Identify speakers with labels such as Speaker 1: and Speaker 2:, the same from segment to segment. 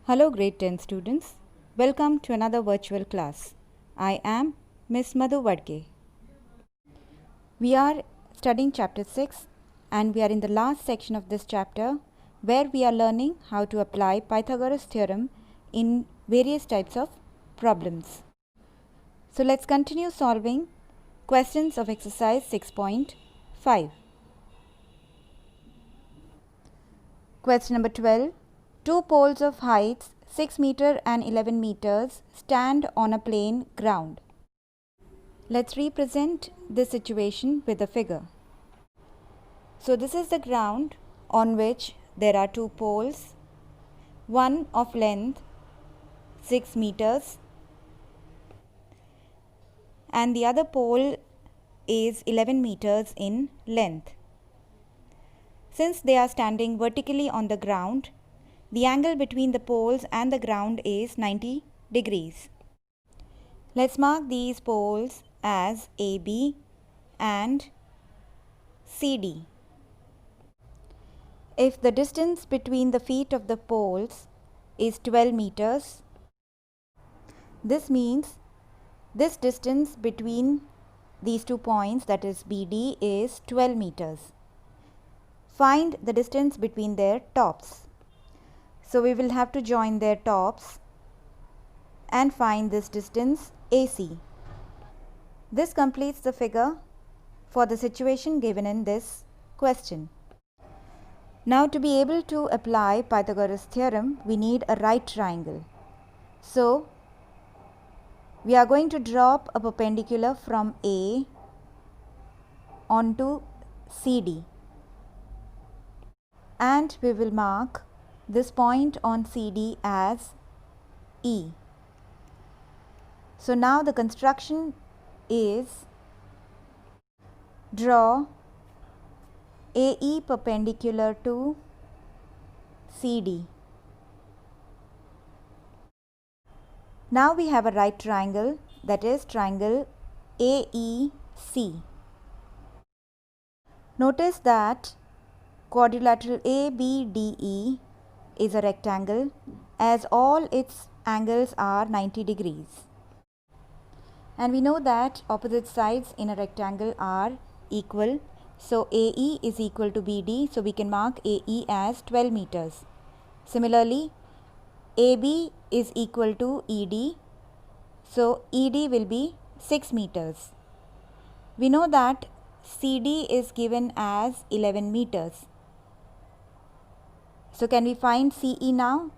Speaker 1: Hello grade 10 students. Welcome to another virtual class. I am Miss Madhu Vadke. We are studying chapter 6 and we are in the last section of this chapter where we are learning how to apply Pythagoras theorem in various types of problems. So let's continue solving questions of exercise 6.5. Question number 12. Two poles of heights 6 meter and 11 meters stand on a plain ground. Let's represent this situation with a figure. So this is the ground on which there are two poles, one of length 6 meters and the other pole is 11 meters in length. Since they are standing vertically on the ground, the angle between the poles and the ground is 90 degrees. Let's mark these poles as AB and CD. If the distance between the feet of the poles is 12 meters, this means this distance between these 2 points, that is BD, is 12 meters. Find the distance between their tops. So we will have to join their tops and find this distance AC. This completes the figure for the situation given in this question. Now to be able to apply Pythagoras theorem, we need a right triangle. So we are going to drop a perpendicular from A onto CD and we will mark this point on CD as E. So now the construction is draw AE perpendicular to CD. Now we have a right triangle, that is triangle AEC. Notice that quadrilateral ABDE is a rectangle as all its angles are 90 degrees. And we know that opposite sides in a rectangle are equal. So AE is equal to BD, so we can mark AE as 12 meters. Similarly, AB is equal to ED, so ED will be 6 meters. We know that CD is given as 11 meters. So can we find CE now?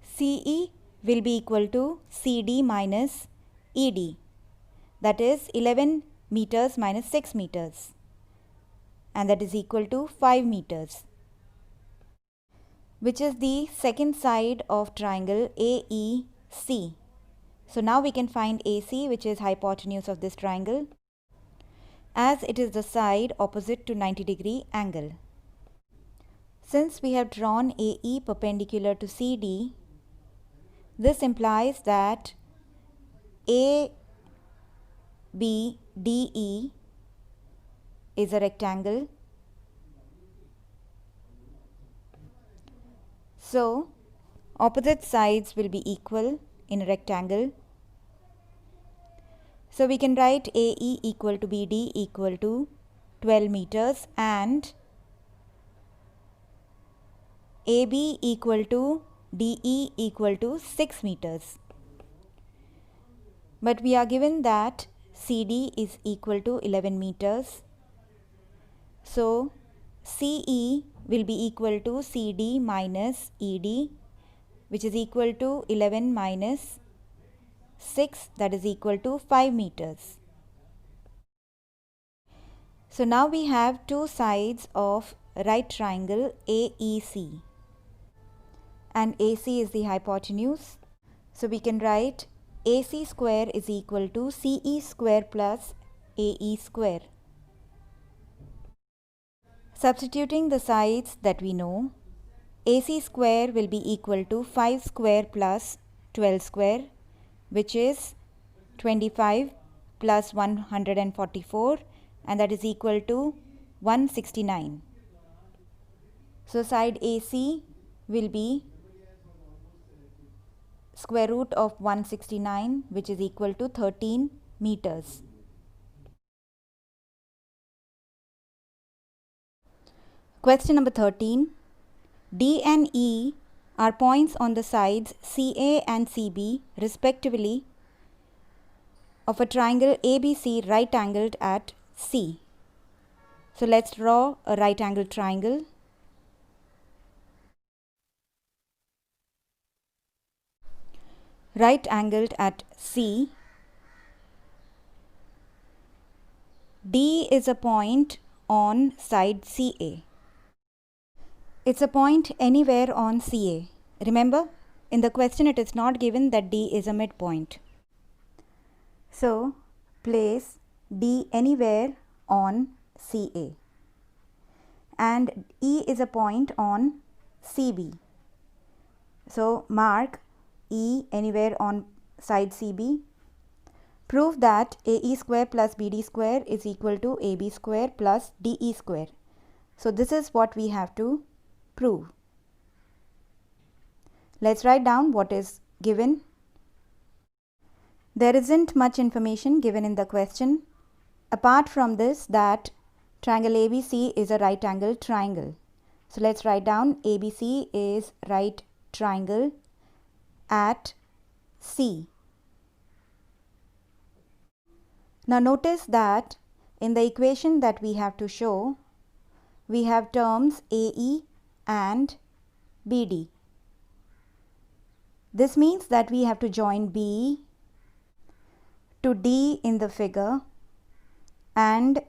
Speaker 1: CE will be equal to CD minus ED, that is 11 meters minus 6 meters, and that is equal to 5 meters, which is the second side of triangle AEC. So now we can find AC, which is hypotenuse of this triangle, as it is the side opposite to 90-degree angle. Since we have drawn AE perpendicular to CD, this implies that ABDE is a rectangle. So opposite sides will be equal in a rectangle. So we can write AE equal to BD equal to 12 meters and AB equal to DE equal to 6 meters. But we are given that CD is equal to 11 meters. So CE will be equal to CD minus ED, which is equal to 11 minus 6, that is equal to 5 meters. So now we have two sides of right triangle AEC. And AC is the hypotenuse. So we can write AC square is equal to CE square plus AE square. Substituting the sides that we know, AC square will be equal to 5 square plus 12 square, which is 25 plus 144, and that is equal to 169. So side AC will be square root of 169, which is equal to 13 meters. Question number 13. D and E are points on the sides CA and CB respectively of a triangle ABC right angled at C. So let's draw a right angled triangle. Right angled at C. D is a point on side CA. It's a point anywhere on CA. Remember, in the question it is not given that D is a midpoint. So, place D anywhere on CA. And E is a point on CB. So, mark E anywhere on side CB. Prove that AE square plus BD square is equal to AB square plus DE square. So, this is what we have to prove. Let's write down what is given. There isn't much information given in the question, apart from this that triangle ABC is a right angled triangle. So let's write down ABC is right triangle at C. Now notice that in the equation that we have to show, we have terms AE and BD. This means that we have to join B to D in the figure and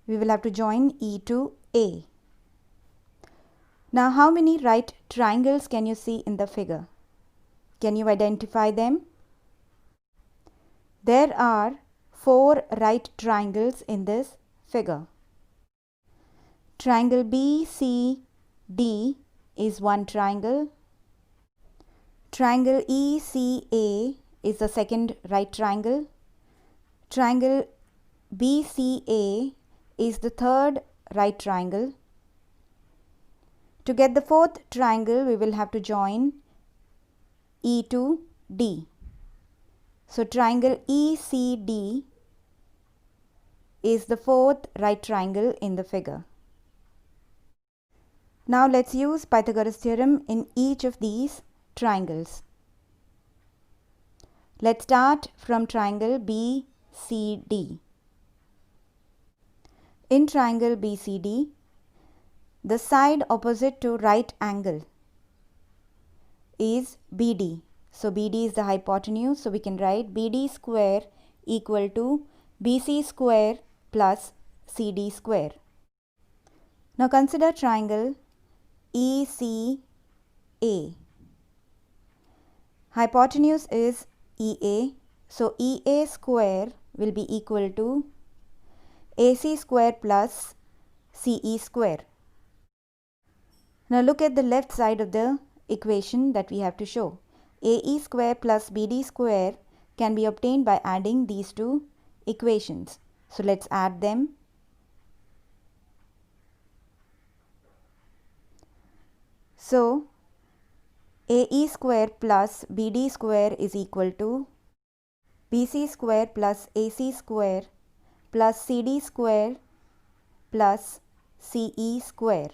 Speaker 1: we will have to join E to A. Now how many right triangles can you see in the figure? Can you identify them? There are 4 right triangles in this figure. Triangle BCD is one triangle. Triangle ECA is the second right triangle. Triangle BCA is the third right triangle. To get the fourth triangle, we will have to join E to D. So triangle ECD is the fourth right triangle in the figure. Now let's use Pythagoras theorem in each of these triangles. Let's start from triangle BCD. In triangle BCD, the side opposite to right angle is BD. So BD is the hypotenuse, so we can write BD square equal to BC square plus CD square. Now consider triangle ECA. Hypotenuse is EA, so EA square will be equal to AC square plus CE square. Now look at the left side of the equation that we have to show. AE square plus BD square can be obtained by adding these two equations. So let's add them. So AE square plus BD square is equal to BC square plus AC square plus CD square plus CE square.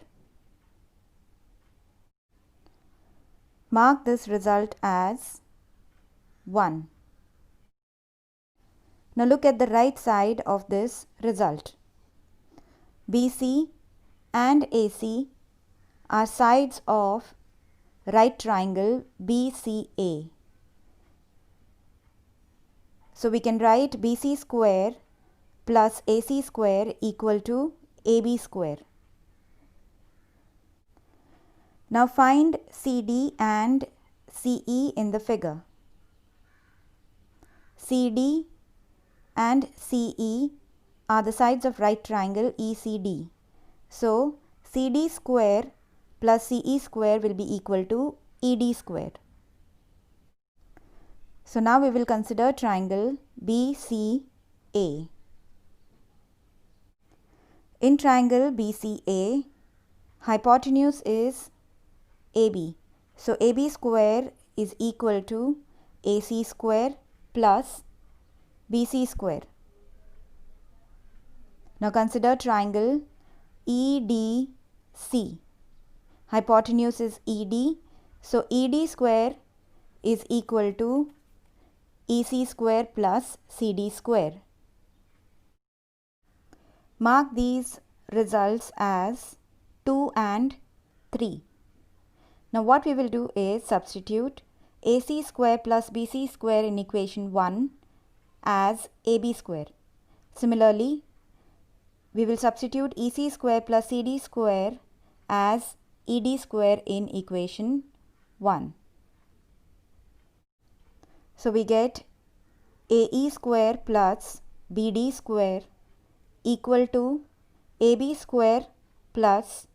Speaker 1: Mark this result as 1. Now look at the right side of this result. BC and AC are sides of right triangle BCA. So we can write BC square plus AC square equal to AB square. Now find CD and CE in the figure. CD and CE are the sides of right triangle ECD. So CD square plus CE square will be equal to ED square. So now we will consider triangle BCA. In triangle BCA, hypotenuse is AB. So AB square is equal to AC square plus BC square. Now consider triangle EDC. Hypotenuse is ED. So ED square is equal to EC square plus CD square. Mark these results as 2 and 3. Now what we will do is substitute AC square plus BC square in equation 1 as AB square. Similarly, we will substitute EC square plus CD square as ED square in equation 1. So we get AE square plus BD square equal to AB square plus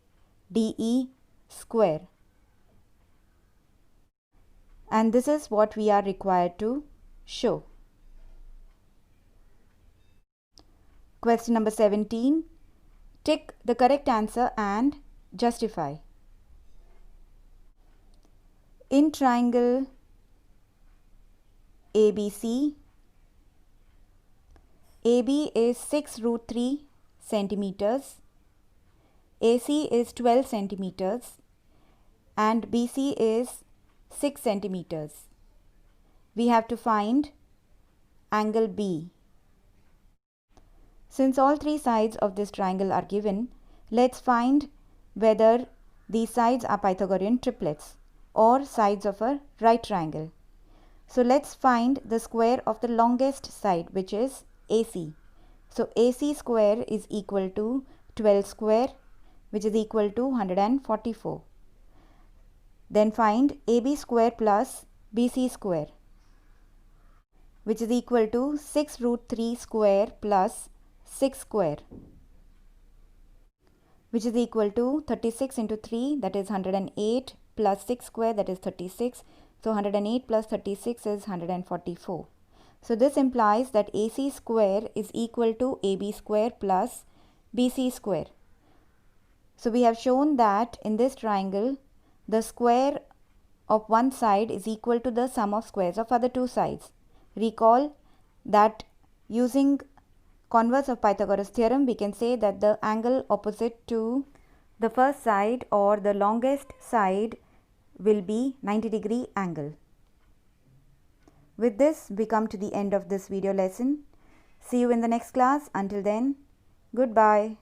Speaker 1: DE square. And this is what we are required to show. Question number 17. Tick the correct answer and justify. In triangle ABC, AB is 6√3 centimeters, AC is 12 centimeters, and BC is 6 centimeters. We have to find angle B. Since all three sides of this triangle are given, let's find whether these sides are Pythagorean triplets or sides of a right triangle. So let's find the square of the longest side, which is AC. So AC square is equal to 12 square, which is equal to 144. Then find AB square plus BC square, which is equal to 6√3 square plus 6 square, which is equal to 36 into 3, that is 108, plus 6 square, that is 36. So 108 plus 36 is 144. So this implies that AC square is equal to AB square plus BC square. So we have shown that in this triangle, the square of one side is equal to the sum of squares of other two sides. Recall that using converse of Pythagoras theorem, we can say that the angle opposite to the first side or the longest side will be 90-degree angle. With this, we come to the end of this video lesson. See you in the next class. Until then, goodbye.